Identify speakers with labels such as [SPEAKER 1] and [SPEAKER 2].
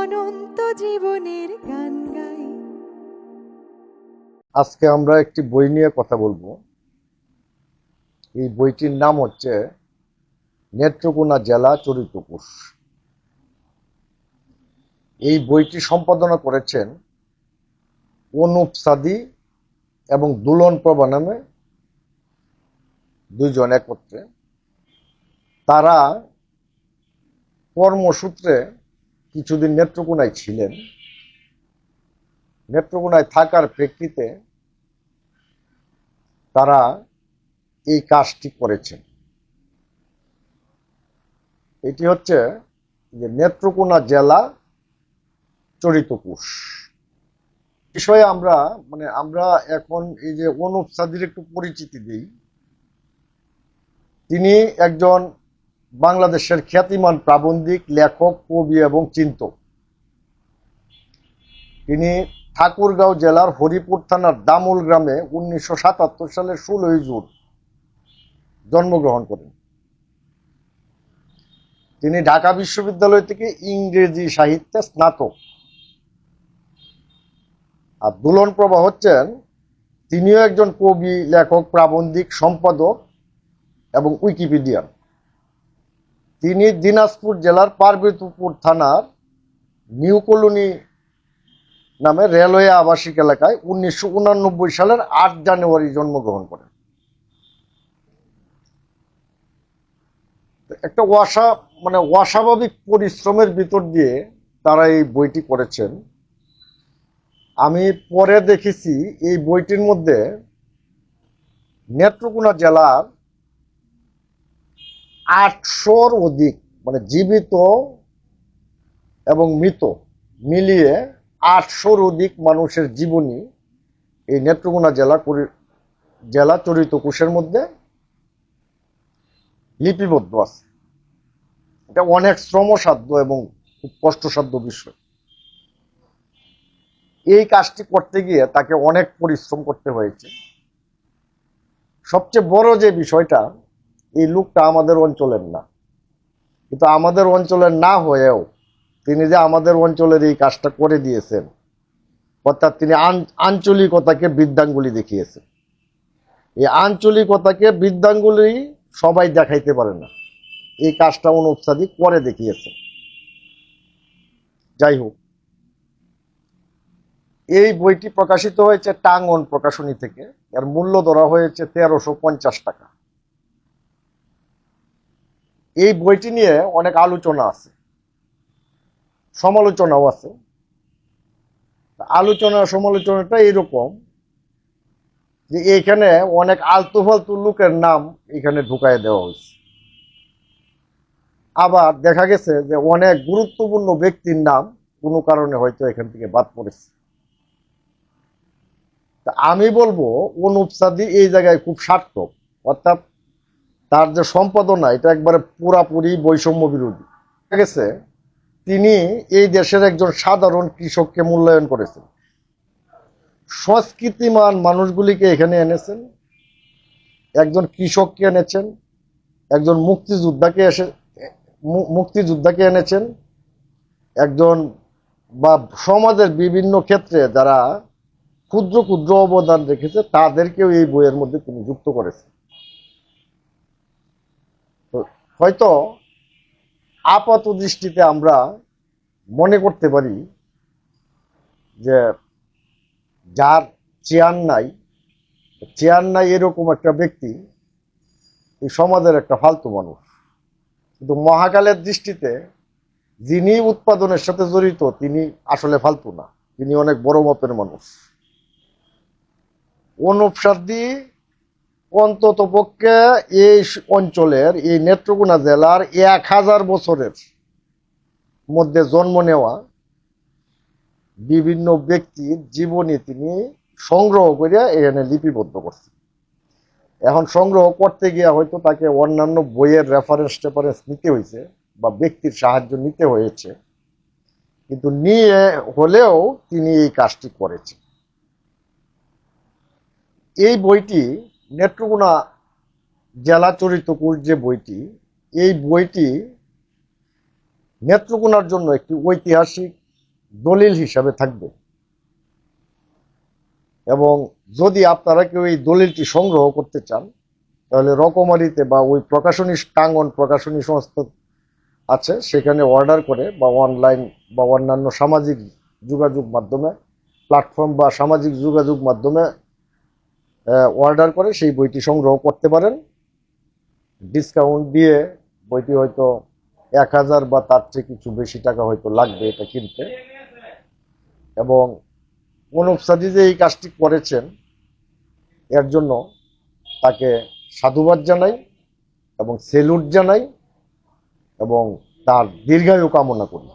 [SPEAKER 1] অনন্ত জীবনের গান গাই।
[SPEAKER 2] আজকে আমরা একটি বই নিয়ে কথা বলবো। এই বইটির নাম হচ্ছে নেত্রকোনা জেলা চরিতপুষ। এই বইটি সম্পাদনা করেছেন অনুপ সাদি এবং দুলন প্রভা নামে দুইজন একত্রে। তারা কর্মসূত্রে কিছুদিন নেত্রকোনায় ছিলেন। নেত্রকোনায় থাকার প্রেক্ষিতে তারা এই কাজটি করেছেন। এটি হচ্ছে যে নেত্রকোনা জেলা চরিতপুষ বিষয়ে আমরা এখন এই যে অনুপ সাদির একটু পরিচিতি দিই। তিনি একজন বাংলাদেশের খ্যাতিমান প্রাবন্ধিক, লেখক, কবি এবং চিন্তক। তিনি ঠাকুরগাঁও জেলার হরিপুর থানার দামুল গ্রামে 1977 সালের 16 জুন জন্মগ্রহণ করেন। তিনি ঢাকা বিশ্ববিদ্যালয় থেকে ইংরেজি সাহিত্যে স্নাতক। আর দুলন প্রভা হচ্ছেন তিনিও একজন কবি, লেখক, প্রাবন্ধিক, সম্পাদক এবং উইকিপিডিয়ান। তিনি দিনাজপুর জেলার পার্বতীপুর থানার নিউ কলোনি নামে রেলওয়ে আবাসিক এলাকায় 1989 সালের 8 জানুয়ারি জন্মগ্রহণ করেন। একটা অস্বাভাবিক পরিশ্রমের ভিতর দিয়ে তারা এই বইটি করেছেন। আমি পরে দেখেছি এই বইটির মধ্যে নেত্রকোনা জেলার 800-র অধিক জীবিত এবং মৃত মিলিয়ে 800-র অধিক মানুষের জীবনী এই নেত্রকোনা জেলা চরিতপুষের মধ্যে লিপিবদ্ধ আছে। এটা অনেক শ্রমসাধ্য এবং খুব কষ্টসাধ্য বিষয়। এই কাজটি করতে গিয়ে তাকে অনেক পরিশ্রম করতে হয়েছে। সবচেয়ে বড় যে বিষয়টা, এই লোকটা আমাদের অঞ্চলের না, কিন্তু আমাদের অঞ্চলের না হয়েও তিনি যে আমাদের অঞ্চলের এই কাজটা করে দিয়েছেন, অর্থাৎ তিনি আঞ্চলিকতাকে বৃদ্ধাঙ্গুলি দেখিয়েছেন। এই আঞ্চলিকতাকে বৃদ্ধাঙ্গুলি সবাই দেখাইতে পারে না, এই কাজটা অনুপ সাদি করে দেখিয়েছেন। যাই হোক, এই বইটি প্রকাশিত হয়েছে টাঙ্গন প্রকাশনী থেকে। এর মূল্য ধরা হয়েছে 1350 টাকা। এই বইটি নিয়ে অনেক আলোচনা আছে, সমালোচনাও আছে। সমালোচনাটা এরকম যে এখানে অনেক আলতু ফালতু লোকের নাম এখানে ঢুকায় দেওয়া হয়েছে। আবার দেখা গেছে যে অনেক গুরুত্বপূর্ণ ব্যক্তির নাম কোনো কারণে হয়তো এখান থেকে বাদ পড়েছে। আমি বলবো অনুপ সাদি এই জায়গায় খুব সার্থক, অর্থাৎ তার যে সম্পাদনা এটা একবারে পুরাপুরি বৈষম্য বিরোধী। দেখা গেছে তিনি এই দেশের একজন সাধারণ কৃষককে মূল্যায়ন করেছেন, সংস্কৃতিমান মানুষগুলিকে এখানে এনেছেন, একজন কৃষককে এনেছেন, একজন মুক্তিযোদ্ধাকে এনেছেন, একজন বা সমাজের বিভিন্ন ক্ষেত্রে যারা ক্ষুদ্র ক্ষুদ্র অবদান রেখেছে তাদেরকেও এই বইয়ের মধ্যে তিনি যুক্ত করেছেন। হয়তো আপাত দৃষ্টিতে আমরা মনে করতে পারি যে যার চেয়ার নাই এরকম একটা ব্যক্তি এই সমাজের একটা ফালতু মানুষ, কিন্তু মহাকালের দৃষ্টিতে যিনি উৎপাদনের সাথে জড়িত তিনি আসলে ফালতু না, তিনি অনেক বড় মাপের মানুষ। অনুপ সাদি অন্তত পক্ষে এই অঞ্চলের, এই নেত্রকোনা জেলার 1000 বছরের মধ্যে জন্ম নেওয়া বিভিন্ন ব্যক্তির জীবনী তিনি সংগ্রহ করে এখানে লিপিবদ্ধ করছেন। এখন সংগ্রহ করতে গিয়ে হয়তো তাকে অন্যান্য বইয়ের রেফারেন্স নিতে হয়েছে বা ব্যক্তির সাহায্য নিতে হয়েছে, কিন্তু নিয়ে হলেও তিনি এই কাজটি করেছেন। এই বইটি নেত্রকোনা জেলা চরিতপুষ যে বইটি, এই বইটি নেত্রকোনার জন্য একটি ঐতিহাসিক দলিল হিসাবে থাকবে। এবং যদি আপনারা কেউ এই দলিলটি সংগ্রহ করতে চান, তাহলে রকমারিতে বা ওই প্রকাশনী টাঙ্গন প্রকাশনী সংস্থা আছে, সেখানে অর্ডার করে বা অনলাইন বা অন্যান্য সামাজিক যোগাযোগ মাধ্যমে প্ল্যাটফর্ম বা সামাজিক যোগাযোগ মাধ্যমে অর্ডার করে সেই বইটি সংগ্রহ করতে পারেন। ডিসকাউন্ট দিয়ে বইটি হয়তো 1000 বা তার চেয়ে কিছু বেশি টাকা হয়তো লাগবে এটা কিনতে। এবং অনুপ সাদি যে এই কাজটি করেছেন এর জন্য তাকে সাধুবাদ জানাই এবং সেলুট জানাই এবং তার দীর্ঘায়ু কামনা করি।